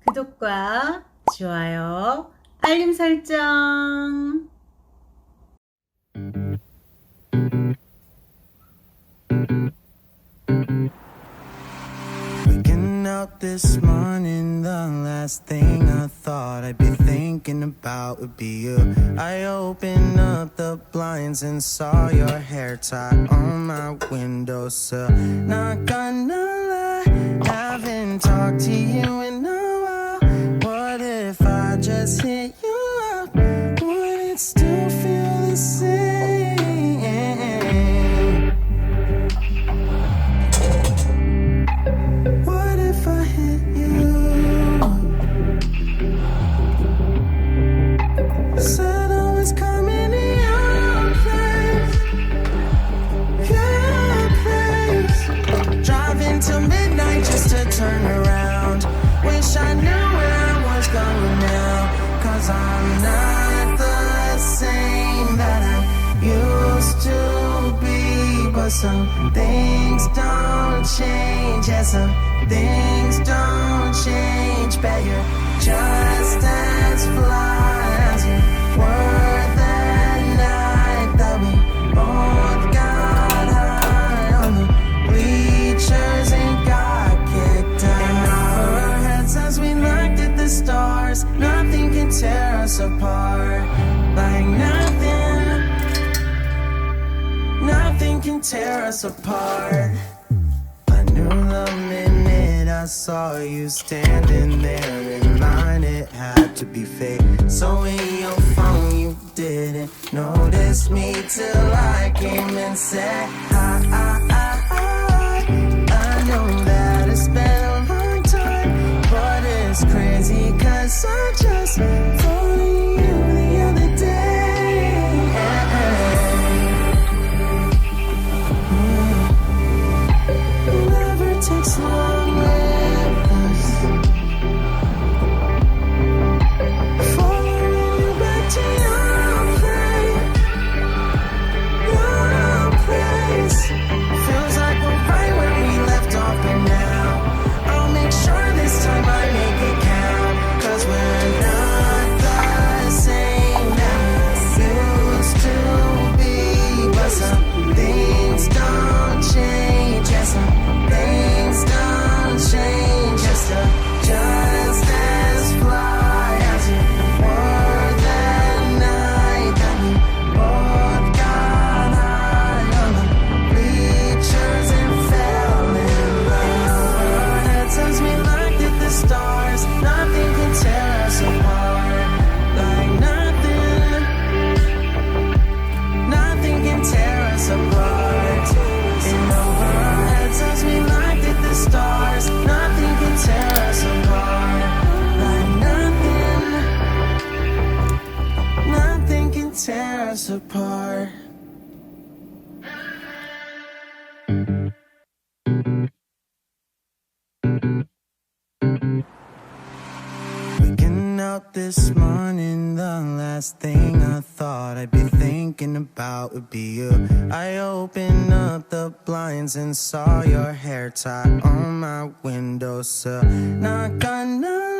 구독과 좋아요, 알림 설정. Waking up this morning, the last thing I thought I'd be thinking about would be you. I opened up the blinds and saw your hair tie on my windowsill. Not gonna lie, haven't talked to you in a while. What if I just hit you up? Would it still feel the same? What if I hit you? Said I was coming to your place. Driving till midnight just to turn around. Wish I knew where I was going now. 'Cause I'm not the same that I used to be. But some things don't change. Yeah, some things don't change. Bet you're just as fly as you were that night that we both got high on the bleachers and got kicked out. And over our heads as we looked at the stars. Nothing can tear us apart. Like nothing can tear us apart. I knew the minute I saw you standing there in line, it had to be fake. So in your phone you didn't notice me till I came and said hi. I know that it's been a long time, but it's crazy 'cause I just thought of you the other day. Takes long with us. Following you back to your place. Feels like we're right where we left off, and now I'll make sure this time I make it count. 'Cause we're not the same that we used to be. But some things don't change. Yeah, some things don't change. Just as fly as you were that night that we both got high on the bleachers and fell in love. As we looked at the stars, nothing can tear us apart. Like nothing can tear us apart. And over our heads as we looked at the stars, nothing can tear us apart. Like nothing can tear us apart. Waking up this morning, the last thing I thought I'd be thinking about would be you. I opened up the blinds and saw your hair tie on my windowsill. Not gonna